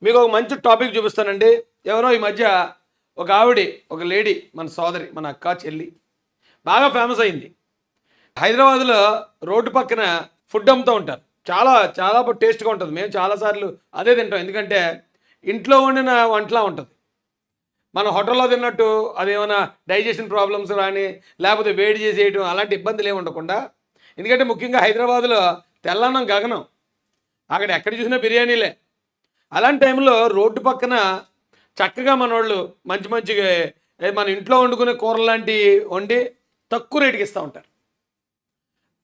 మీకు ఒక మంచి టాపిక్ చూపిస్తానండి. ఎవరో ఈ మధ్య ఒక ఆవిడ, ఒక లేడీ, మన సోదరి, మన అక్క చెల్లి బాగా ఫేమస్ అయింది. హైదరాబాద్లో రోడ్డు పక్కన ఫుడ్ అమ్ముతూ ఉంటారు. చాలా చాలా టేస్ట్గా ఉంటుంది. మేము చాలాసార్లు అదే తింటాం. ఎందుకంటే ఇంట్లో వండిన వంటలా ఉంటుంది. మన హోటల్లో తిన్నట్టు అదేమైనా డైజెషన్ ప్రాబ్లమ్స్ కానీ లేకపోతే వేడి చేసేయటం అలాంటి ఇబ్బందులు ఏమి ఉండకుండా, ఎందుకంటే ముఖ్యంగా హైదరాబాద్లో తెల్లన్నం గగనం, అక్కడ ఎక్కడ చూసినా బిర్యానీలే. అలాంటి టైంలో రోడ్డు పక్కన చక్కగా మనోళ్ళు మంచి మంచిగా మన ఇంట్లో వండుకునే కూరలు లాంటివి వండి తక్కువ రేటుకి ఇస్తూ ఉంటారు.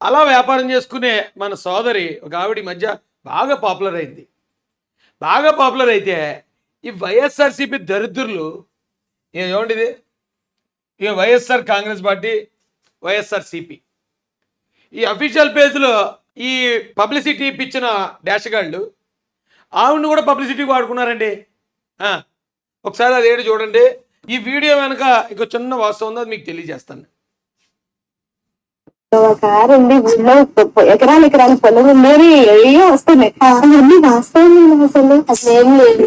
అలా వ్యాపారం చేసుకునే మన సోదరి ఒక ఆవిడ ఈ మధ్య బాగా పాపులర్ అయింది. బాగా పాపులర్ అయితే ఈ వైఎస్ఆర్సీపీ దరిద్రులు ఏమండి ఇది, ఇక వైఎస్ఆర్ కాంగ్రెస్ పార్టీ, వైఎస్ఆర్సీపీ ఈ అఫీషియల్ పేజ్లో ఈ పబ్లిసిటీ ఇప్పించిన డాషగాళ్ళు ఆవిడని కూడా పబ్లిసిటీకి వాడుకున్నారండి. ఒకసారి అది ఏడు చూడండి. ఈ వీడియో వెనక ఇంకో చిన్న వాస్తవం ఉంది, అది మీకు తెలియజేస్తాను. కారండి ఊళ్ళో ఎకరాలు పొలం ఉండేది ఏయో వస్తున్నాయి. అవన్నీ వాస్తవం అసలు ఏం లేదు.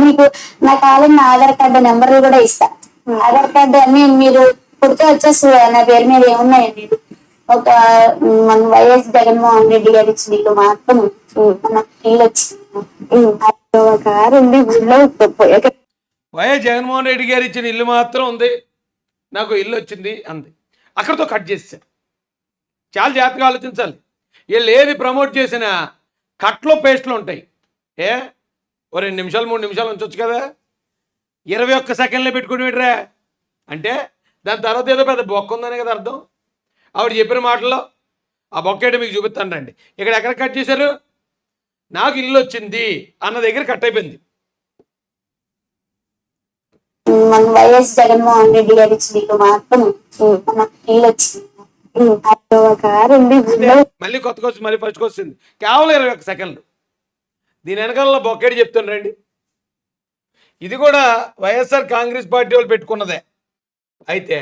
మీకు నా కాలం ఆధార్ కార్డు నెంబర్లు కూడా ఇస్తా. ఆధార్ కార్డు అన్ని మీరు పుడితే వచ్చేస్తుంది. నా పేరు మీద ఏమున్నాయండి? ఒక మన వైఎస్ జగన్మోహన్ రెడ్డి గారి ఇచ్చిన ఇల్లు మాత్రం మన ఇల్లు వచ్చింది. కారండి ఊళ్ళో వైఎస్ జగన్మోహన్ రెడ్డి గారు ఇచ్చిన ఇల్లు మాత్రం ఉంది, నాకు ఇల్లు వచ్చింది అంది. అక్కడితో కట్ చేశారు. చాలా జాగ్రత్తగా ఆలోచించాలి. వీళ్ళు ఏది ప్రమోట్ చేసినా కట్లో పేస్ట్లు ఉంటాయి. ఓ 2 నిమిషాలు 3 నిమిషాలు ఉంచవచ్చు కదా, 21 సెకండ్లే పెట్టుకుని పెట్టరా అంటే దాని తర్వాత ఏదో పెద్ద బొక్క ఉందని కదా అర్థం. ఆవిడ చెప్పిన మాటల్లో ఆ బొక్క ఏంటో మీకు చూపిస్తాను రండి. ఇక్కడ ఎక్కడ కట్ చేశారు? నాకు ఇల్లు వచ్చింది అన్న దగ్గర కట్ అయిపోయింది. మన వైఎస్ జగన్మోహన్ రెడ్డి గారి ఇచ్చిన ఇల్లు మాత్రం ఇల్లు వచ్చింది. మళ్ళీ కొత్తగా వచ్చి మళ్ళీ ఫస్ట్కి వస్తుంది. కేవలం 21 సెకండ్లు. దీని వెనకాల బొక్కేడు చెప్తాను రండి. ఇది కూడా వైఎస్ఆర్ కాంగ్రెస్ పార్టీ వాళ్ళు పెట్టుకున్నదే. అయితే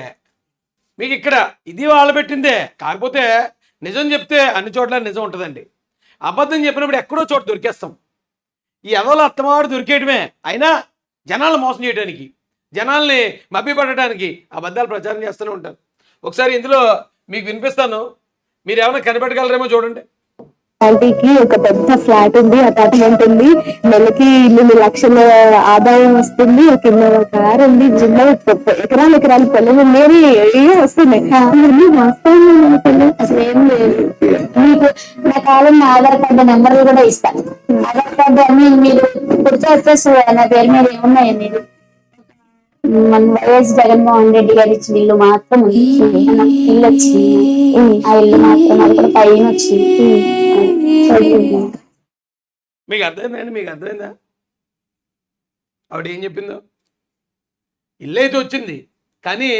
మీకు ఇక్కడ ఇది వాళ్ళు పెట్టిందే. కాకపోతే నిజం చెప్తే అన్ని చోట్ల నిజం ఉంటుందండి. అబద్ధం చెప్పినప్పుడు ఎక్కడో చోట దొరికేస్తాం. ఈ ఎదవల అత్తమాడు దొరికేయడమే. అయినా జనాలను మోసం చేయడానికి, జనాల్ని మభ్యపడటానికి అబద్ధాలు ప్రచారం చేస్తూనే ఉంటారు. ఒకసారి ఇందులో మీకు వినిపిస్తాను, మీరు ఏమైనా కనిపెట్టగలరేమో చూడండి. ఆంటీకి ఒక పెద్ద ఫ్లాట్ ఉంది, అపార్ట్మెంట్ ఉంది, నెలకి 8 లక్షల ఆదాయం వస్తుంది, ఒక ఇన్నోవా కార్ ఉంది, జిల్లా ఎకరాలు పొలం ఉండేది ఏయో వస్తున్నాయి. అవన్నీ వాస్తవం అసలు ఏం లేదు. మీకు నా కాలం ఆధార్ కార్డు నెంబర్లు కూడా ఇస్తాను. ఆధార్ కార్డు అన్ని మీరు పుడితే వచ్చేస్తుంది. నా పేరు మీద ఏమున్నాయండి? మన వైఎస్ జగన్మోహన్ రెడ్డి గారి ఇచ్చిన ఇల్లు మాత్రం ఇల్లు వచ్చింది. ఆ ఇల్లు మాత్రం అది కూడా పైన వచ్చింది. మీకు అర్థమైందండి? మీకు అర్థమైందా ఆవిడ ఏం చెప్పిందో? ఇల్లు అయితే వచ్చింది, కానీ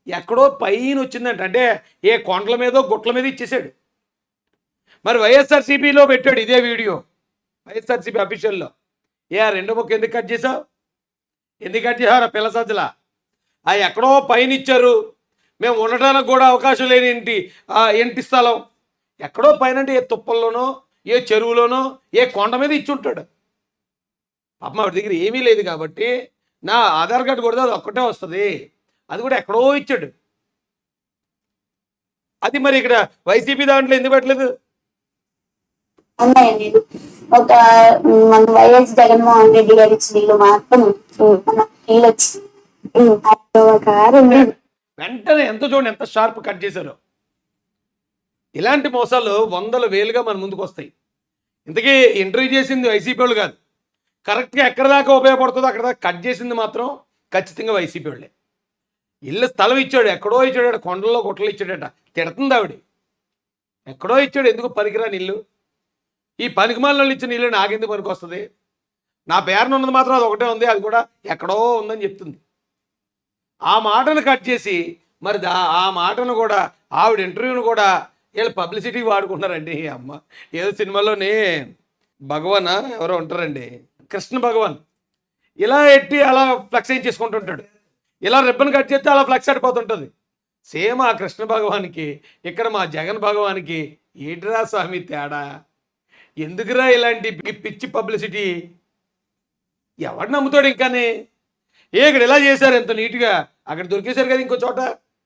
ఎక్కడో పైన వచ్చిందంట. అంటే ఏ కొండల మీదో గుట్ల మీద ఇచ్చేసాడు. మరి వైఎస్ఆర్సీపీలో పెట్టాడు ఇదే వీడియో, వైఎస్ఆర్సీపీ అఫీషియల్లో. ఆ రెండో బుక్ ఎందుకు కట్ చేసావు? ఎందుకు కట్ చేశారు? పిల్ల సజ్జల ఎక్కడో పైన ఇచ్చారు, మేము ఉండటానికి కూడా అవకాశం లేని ఇంటి స్థలం ఎక్కడో పైన. అంటే ఏ తుప్పల్లోనో, ఏ చెరువులోనో, ఏ కొండ మీద ఇచ్చి ఉంటాడు. పాపం ఆవిడ దగ్గర ఏమీ లేదు కాబట్టి నా ఆధార్ కార్డు కూడా అది ఒక్కటే వస్తుంది. అది కూడా ఎక్కడో ఇచ్చాడు. అది మరి ఇక్కడ వైసీపీ దాంట్లో ఎందుకు పెట్టలేదు? ఒక మన వైఎస్ జగన్మోహన్ రెడ్డి గారి ఇచ్చిన ఇల్లు మాత్రం ఇల్లు వచ్చింది. వెంటనే ఎంత చూడండి, ఎంత షార్ప్ కట్ చేశారో. ఇలాంటి మోసాలు 100,000 వేలుగా మన ముందుకు వస్తాయి. ఇంతకీ ఇంటర్వ్యూ చేసింది వైసీపీ వాళ్ళు కాదు. కరెక్ట్గా ఎక్కడ దాకా ఉపయోగపడుతుందో అక్కడ దాకా కట్ చేసింది మాత్రం ఖచ్చితంగా వైసీపీ వాళ్ళే. ఇల్లు స్థలం ఇచ్చాడు, ఎక్కడో ఇచ్చాడు, కొండల్లో గుట్టలు ఇచ్చాడట. తిడుతుంది ఆవిడ. ఎక్కడో ఇచ్చాడు, ఎందుకు పనికిరాని ఇల్లు? ఈ పనికిమాల ఇచ్చిన ఇల్లు నాకెందుకు పనికి వస్తుంది? నా పేరున ఉన్నది మాత్రం అది ఒకటే ఉంది, అది కూడా ఎక్కడో ఉందని చెప్తుంది. ఆ మాటను కట్ చేసి మరి ఆ మాటను కూడా ఆవిడ ఇంటర్వ్యూను కూడా వీళ్ళు పబ్లిసిటీకి వాడుకుంటున్నారండి. అమ్మ ఏదో సినిమాలోనే భగవాన్ ఎవరో ఉంటారండి, కృష్ణ భగవాన్, ఇలా ఎట్టి అలా ఫ్లెక్స్ ఏం చేసుకుంటుంటాడు. ఇలా రిబ్బన్ కట్ చేస్తే అలా ఫ్లెక్స్ అడిపోతుంటుంది. సేమ్ ఆ కృష్ణ భగవానికి ఇక్కడ మా జగన్ భగవానికి ఏంటిరా స్వామి తేడా? ఎందుకురా ఇలాంటి పిచ్చి పబ్లిసిటీ? ఎవడు నమ్ముతాడు ఇంకానే? ఇక్కడ ఇలా చేశారు ఎంత నీట్గా, అక్కడ దొరికేశారు కదా ఇంకో చోట.